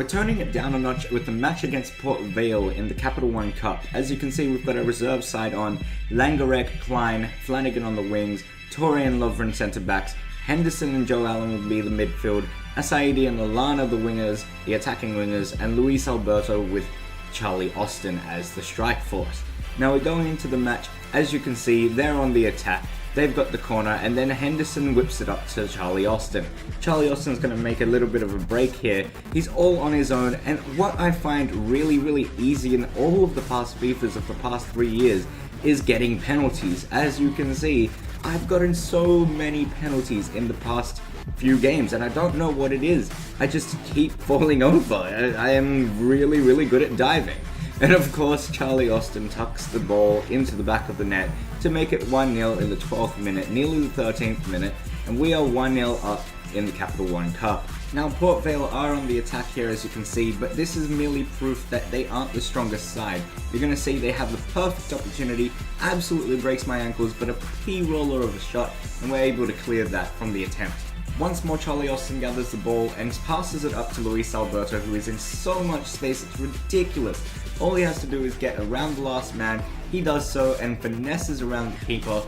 toning it down a notch with the match against Port Vale in the Capital One Cup. As you can see, we've got a reserve side on Langarek, Klein, Flanagan on the wings, Torre and Lovren centre-backs, Henderson and Joe Allen will be the midfield, Asaidi and Lallana the wingers, the attacking wingers, and Luis Alberto with Charlie Austin as the strike force. Now we're going into the match. As you can see, they're on the attack. They've got the corner, and then Henderson whips it up to Charlie Austin. Charlie Austin's going to make a little bit of a break here. He's all on his own, and what I find really easy in all of the past FIFAs of the past 3 years is getting penalties. As you can see, I've gotten so many penalties in the past few games, and I don't know what it is. I just keep falling over. I am really good at diving. And of course, Charlie Austin tucks the ball into the back of the net to make it 1-0 in the 12th minute, nearly the 13th minute, and we are 1-0 up in the Capital One Cup. Now, Port Vale are on the attack here, as you can see, but this is merely proof that they aren't the strongest side. You're going to see they have the perfect opportunity, absolutely breaks my ankles, but a P-roller of a shot, and we're able to clear that from the attempt. Once more, Charlie Austin gathers the ball and passes it up to Luis Alberto, who is in so much space, it's ridiculous. All he has to do is get around the last man. He does so and finesses around the keeper.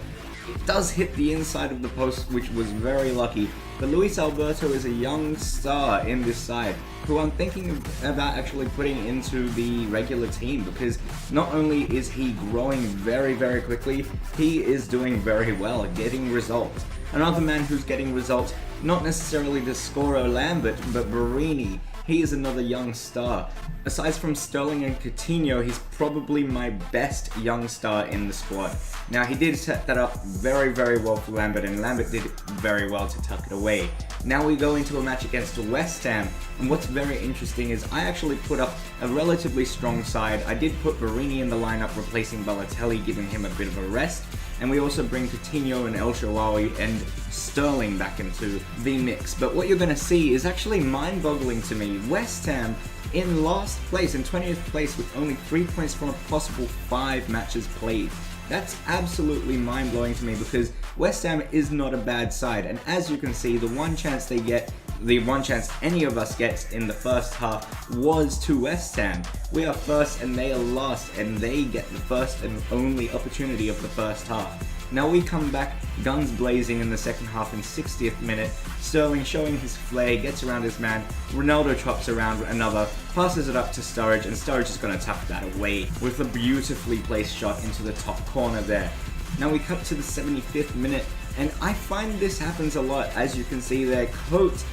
It does hit the inside of the post, which was very lucky. But Luis Alberto is a young star in this side, who I'm thinking about actually putting into the regular team, because not only is he growing very quickly, he is doing very well, getting results. Another man who's getting results, not necessarily the scorer Lambert, but Barini. He is another young star. Aside from Sterling and Coutinho, he's probably my best young star in the squad. Now, he did set that up very well for Lambert, and Lambert did very well to tuck it away. Now we go into a match against West Ham, and what's very interesting is I actually put up a relatively strong side. I did put Barini in the lineup, replacing Balotelli, giving him a bit of a rest, and we also bring Coutinho and El Shaarawy and Sterling back into the mix. But what you're going to see is actually mind-boggling to me. West Ham in last place, in 20th place, with only 3 points from a possible 5 matches played. That's absolutely mind-blowing to me, because West Ham is not a bad side, and as you can see, the one chance they get, the one chance any of us gets in the first half was to West Ham. We are first and they are last, and they get the first and only opportunity of the first half. Now we come back guns blazing in the second half in 60th minute. Sterling showing his flair, gets around his man. Ronaldo chops around another, passes it up to Sturridge, and Sturridge is going to tuck that away with a beautifully placed shot into the top corner there. Now we cut to the 75th minute, and I find this happens a lot. As you can see there, Coates,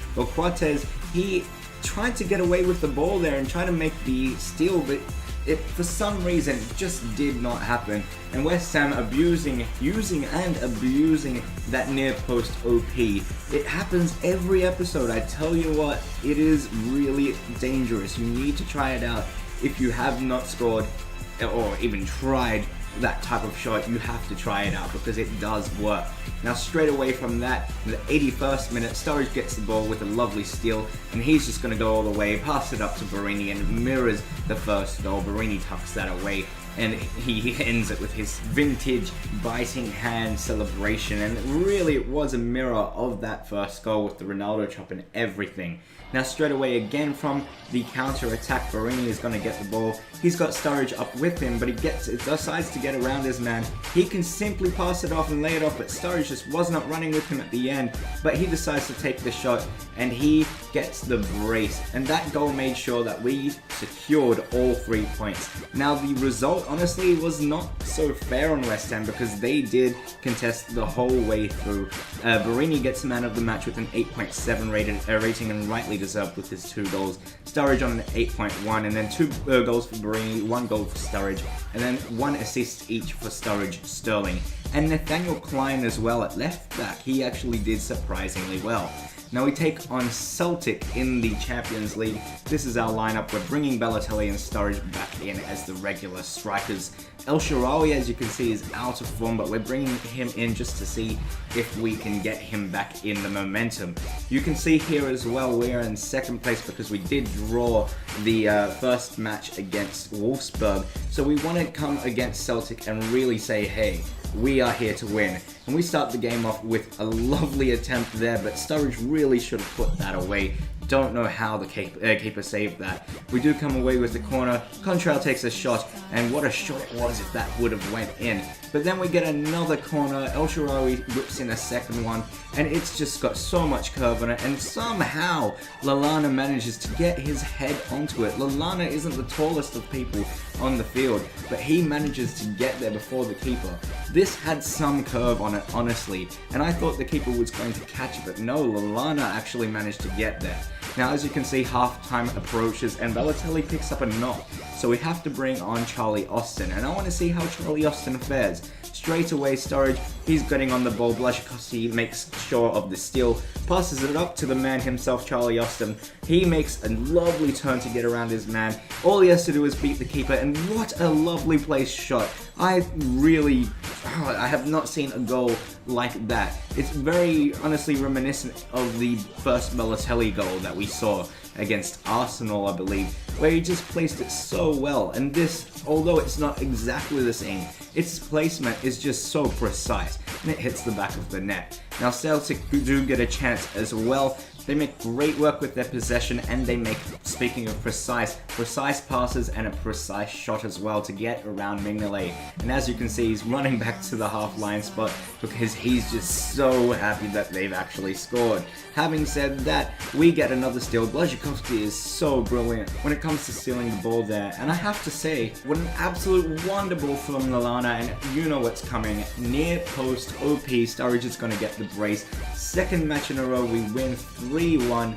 he tried to get away with the ball there and try to make the steal, but it, for some reason, just did not happen. And West Ham using and abusing that near post OP. It happens every episode. I tell you what, it is really dangerous. You need to try it out. If you have not scored or even tried that type of shot, you have to try it out, because it does work. Now straight away from that, in the 81st minute, Sturridge gets the ball with a lovely steal, and he's just going to go all the way, pass it up to Barini, and mirrors the first goal. Barini tucks that away, and he ends it with his vintage biting hand celebration, and really it was a mirror of that first goal with the Ronaldo chop and everything. Now straight away again from the counter attack, Barini is going to get the ball. He's got Sturridge up with him, but he decides to get around his man. He can simply pass it off and lay it off, but Sturridge just was not running with him at the end. But he decides to take the shot, and he gets the brace. And that goal made sure that we secured all 3 points. Now the result, honestly, was not so fair on West Ham, because they did contest the whole way through. Barini gets man of the match with an 8.7 rating, and rightly deserved with his 2 goals. Sturridge on an 8.1, and then 2 goals for Barini, 1 goal for Sturridge, and then 1 assist each for Sturridge, Sterling. And Nathaniel Klein as well at left back. He actually did surprisingly well. Now we take on Celtic in the Champions League. This is our lineup. We're bringing Balotelli and Sturridge back in as the regular strikers. El Shaarawy, as you can see, is out of form, but we're bringing him in just to see if we can get him back in the momentum. You can see here as well, we're in second place because we did draw the first match against Wolfsburg. So we want to come against Celtic and really say, hey, we are here to win. And we start the game off with a lovely attempt there, but Sturridge really should have put that away. don't know how the keeper saved that. We do come away with the corner. Contrail takes a shot, and what a shot it was if that would have went in. But then we get another corner. El Shaarawy whips in a second one, and it's just got so much curve on it, and somehow Lallana manages to get his head onto it. Lallana isn't the tallest of people on the field, but he manages to get there before the keeper. This had some curve on it, honestly, and I thought the keeper was going to catch it, but no, Lallana actually managed to get there. Now, as you can see, halftime approaches and Balotelli picks up a knock, so we have to bring on Charlie Austin, and I want to see how Charlie Austin fares. Straight away, Sturridge, he's getting on the ball. Blaszczykowski makes sure of the steal, passes it up to the man himself, Charlie Austin. He makes a lovely turn to get around his man. All he has to do is beat the keeper, and what a lovely placed shot. I have not seen a goal like that. It's very honestly reminiscent of the first Balotelli goal that we saw against Arsenal, I believe, where he just placed it so well. And this, although it's not exactly the same, its placement is just so precise, and it hits the back of the net. Now Celtic do get a chance as well. They make great work with their possession, and they make, speaking of precise passes and a precise shot as well to get around Mignolet. And as you can see, he's running back to the half-line spot because he's just so happy that they've actually scored. Having said that, we get another steal. Blaszczykowski is so brilliant when it comes to stealing the ball there. And I have to say, what an absolute wonder ball from Lallana, and you know what's coming. Near post OP, Sturridge is going to get the brace. Second match in a row, we win 3-1.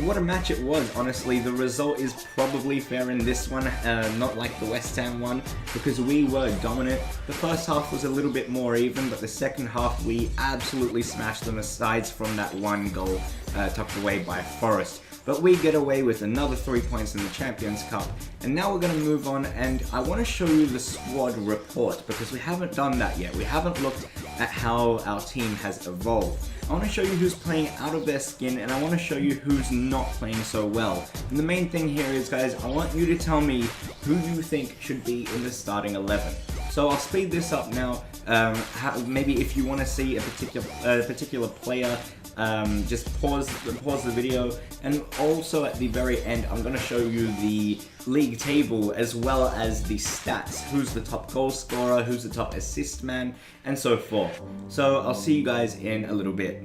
What a match it was, honestly. The result is probably fair in this one, not like the West Ham one, because we were dominant. The first half was a little bit more even, but the second half we absolutely smashed them, aside from that one goal tucked away by Forest. But we get away with another 3 points in the Champions Cup. And now we're going to move on, and I want to show you the squad report, because we haven't done that yet. We haven't looked at how our team has evolved. I want to show you who's playing out of their skin, and I want to show you who's not playing so well. And the main thing here is, guys, I want you to tell me who you think should be in the starting 11. So I'll speed this up now. Maybe if you want to see a particular player, just pause the video, and also at the very end I'm going to show you the league table as well as the stats, who's the top goal scorer, who's the top assist man, and so forth. So I'll see you guys in a little bit.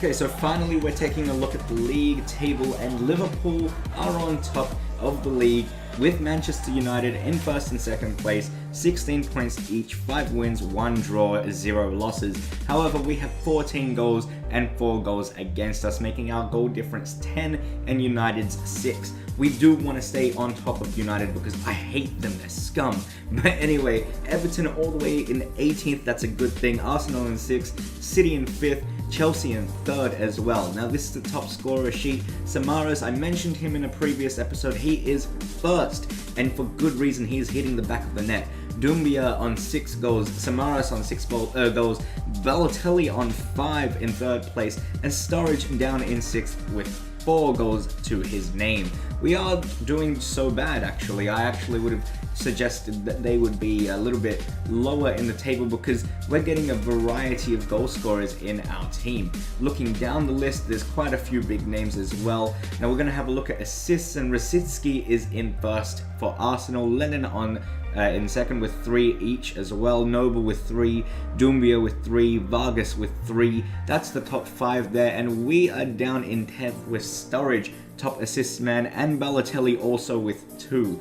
Okay, so finally we're taking a look at the league table, and Liverpool are on top of the league with Manchester United in first and second place, 16 points each, 5 wins, 1 draw, 0 losses. However, we have 14 goals and 4 goals against us, making our goal difference 10 and United's 6. We do want to stay on top of United because I hate them, they're scum. But anyway, Everton all the way in 18th, that's a good thing. Arsenal in 6th, City in 5th, Chelsea in 3rd as well. Now this is the top scorer sheet. Samaras, I mentioned him in a previous episode, he is 1st, and for good reason. He is hitting the back of the net. Doumbia on 6 goals, Samaras on 6 goals, Balotelli on 5 in 3rd place, and Sturridge down in 6th with 4 goals to his name. We are doing so bad, actually. I actually would have suggested that they would be a little bit lower in the table because we're getting a variety of goal scorers in our team. Looking down the list, there's quite a few big names as well. Now we're going to have a look at assists, and Rosicki is in 1st for Arsenal, Lennon on in 2nd with 3 each as well, Noble with 3, Doumbia with 3, Vargas with 3. That's the top 5 there, and we are down in 10th with Sturridge, top assist man, and Balotelli also with 2.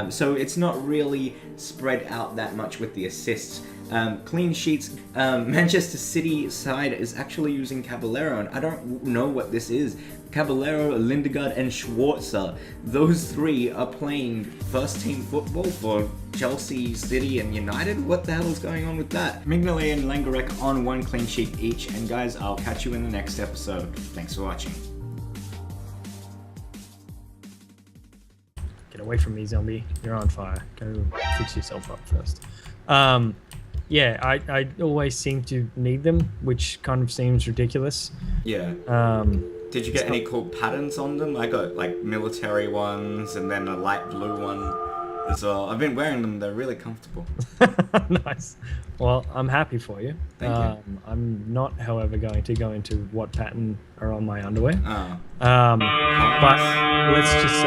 So it's not really spread out that much with the assists. Clean sheets, Manchester City side is actually using Caballero, and I don't know what this is. Caballero, Lindegaard, and Schwarzer, those 3 are playing first team football for Chelsea, City, and United? What the hell is going on with that? Mignolet and Langorek on 1 clean sheet each, and guys, I'll catch you in the next episode. Thanks for watching. Get away from me, zombie. You're on fire. Go fix yourself up first. Yeah, I always seem to need them, which kind of seems ridiculous. Yeah. Did you get any cool patterns on them? I got like military ones and then a light blue one as well. I've been wearing them, they're really comfortable. Nice. Well, I'm happy for you. Thank you. I'm not, however, going to go into what pattern are on my underwear. Oh. But let's just say